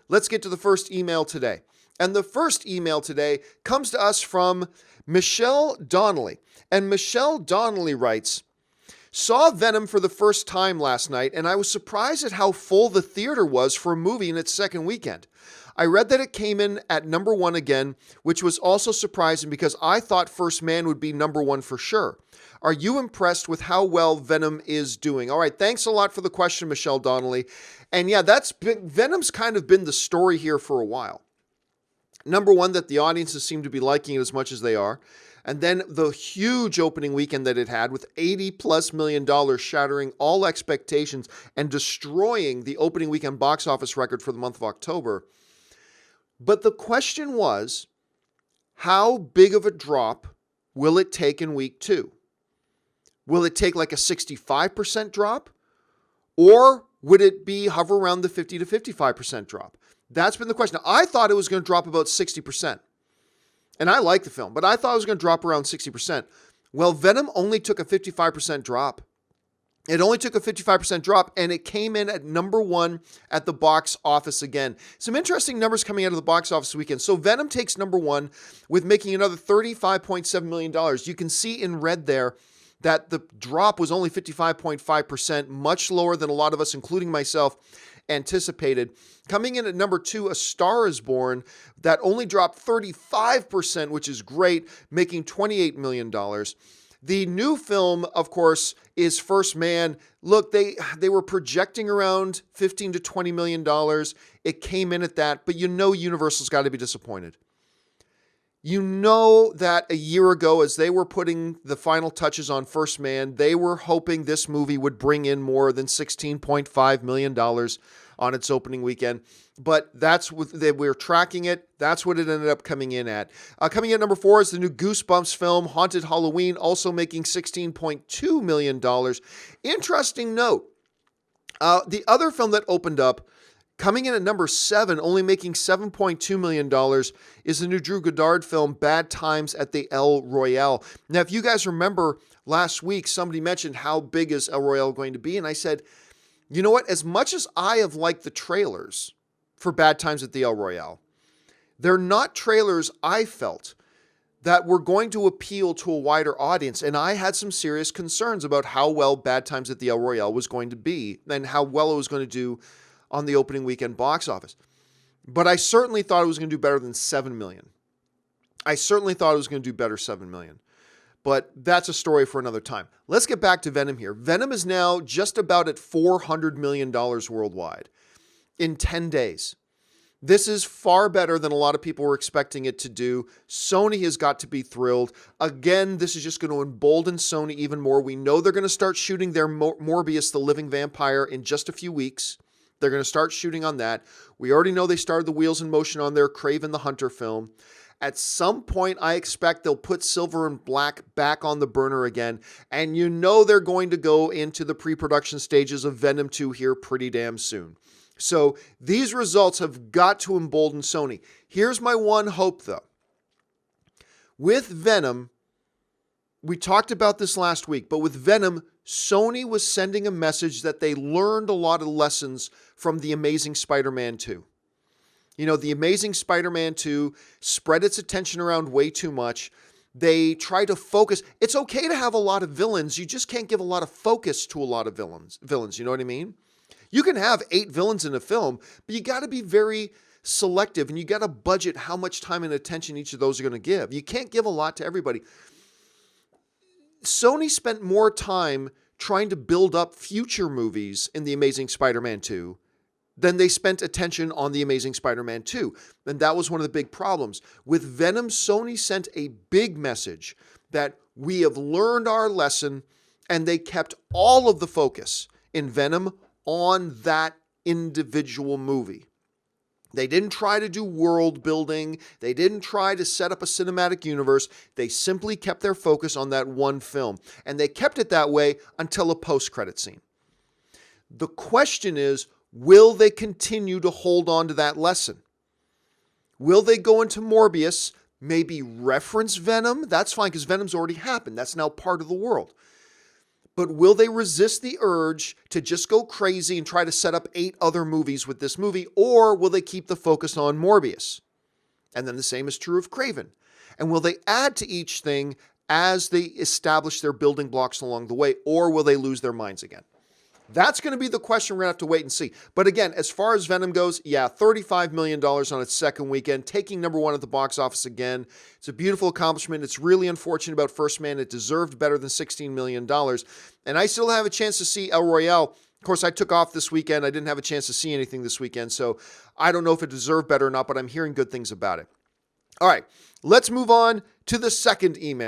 let's get to the first email today. And the first email today comes to us from Michelle Donnelly. And Michelle Donnelly writes, saw Venom for the first time last night, and I was surprised at how full the theater was for a movie in its second weekend. I read that it came in at number 1 again, which was also surprising because I thought First Man would be number 1 for sure. Are you impressed with how well Venom is doing? All right, thanks a lot for the question, Michelle Donnelly. And yeah, Venom's kind of been the story here for a while. Number 1, that the audiences seem to be liking it as much as they are. And then the huge opening weekend that it had with $80+ million shattering all expectations and destroying the opening weekend box office record for the month of October. But the question was, how big of a drop will it take in week 2? Will it take like a 65% drop? Or would it be hover around the 50 to 55% drop? That's been the question. Now, I thought it was going to drop about 60%. And I like the film, but I thought it was going to drop around 60%. Well, Venom only took a 55% drop. It only took a 55% drop, and it came in at number 1 at the box office again. Some interesting numbers coming out of the box office weekend. So Venom takes number 1 with making another $35.7 million. You can see in red there that the drop was only 55.5%, much lower than a lot of us, including myself, anticipated. Coming in at number 2, A Star is Born, that only dropped 35%, which is great, making $28 million. The new film, of course, is First Man. Look, they were projecting around $15 to $20 million. It came in at that, but you know Universal's got to be disappointed. You know that a year ago, as they were putting the final touches on First Man, they were hoping this movie would bring in more than $16.5 million on its opening weekend. But that's what they were tracking it. That's what it ended up coming in at. Coming in at number 4 is the new Goosebumps film, Haunted Halloween, also making $16.2 million. Interesting note, the other film that opened up, coming in at number 7, only making $7.2 million, is the new Drew Goddard film, Bad Times at the El Royale. Now, if you guys remember last week, somebody mentioned how big is El Royale going to be, and I said, you know what? As much as I have liked the trailers for Bad Times at the El Royale, they're not trailers I felt that were going to appeal to a wider audience. And I had some serious concerns about how well Bad Times at the El Royale was going to be and how well it was going to do on the opening weekend box office. But I certainly thought it was going to do better than 7 million. I certainly thought it was going to do better 7 million. But that's a story for another time. Let's get back to Venom here. Venom is now just about at $400 million worldwide in 10 days. This is far better than a lot of people were expecting it to do. Sony has got to be thrilled. Again, this is just going to embolden Sony even more. We know they're going to start shooting their Morbius, the Living Vampire, in just a few weeks. They're going to start shooting on that. We already know they started the wheels in motion on their Kraven the Hunter film. At some point, I expect they'll put Silver and Black back on the burner again. And you know they're going to go into the pre-production stages of Venom 2 here pretty damn soon. So these results have got to embolden Sony. Here's my one hope, though. With Venom, we talked about this last week, but with Venom, Sony was sending a message that they learned a lot of lessons from The Amazing Spider-Man 2. You know, The Amazing Spider-Man 2 spread its attention around way too much. They try to focus. It's okay to have a lot of villains. You just can't give a lot of focus to a lot of villains. You know what I mean? You can have 8 villains in a film, but you got to be very selective, and you got to budget how much time and attention each of those are going to give. You can't give a lot to everybody. Sony spent more time trying to build up future movies in The Amazing Spider-Man 2 than they spent attention on The Amazing Spider-Man 2. And that was one of the big problems. With Venom, Sony sent a big message that we have learned our lesson, and they kept all of the focus in Venom on that individual movie. They didn't try to do world building. They didn't try to set up a cinematic universe. They simply kept their focus on that one film. And they kept it that way until a post-credit scene. The question is, will they continue to hold on to that lesson? Will they go into Morbius, maybe reference Venom? That's fine, because Venom's already happened. That's now part of the world. But will they resist the urge to just go crazy and try to set up 8 other movies with this movie, or will they keep the focus on Morbius? And then the same is true of Kraven. And will they add to each thing as they establish their building blocks along the way, or will they lose their minds again? That's going to be the question we're going to have to wait and see. But again, as far as Venom goes, yeah, $35 million on its second weekend, taking number one at the box office again. It's a beautiful accomplishment. It's really unfortunate about First Man. It deserved better than $16 million. And I still have a chance to see El Royale. Of course, I took off this weekend. I didn't have a chance to see anything this weekend, so I don't know if it deserved better or not, but I'm hearing good things about it. All right, let's move on to the second email.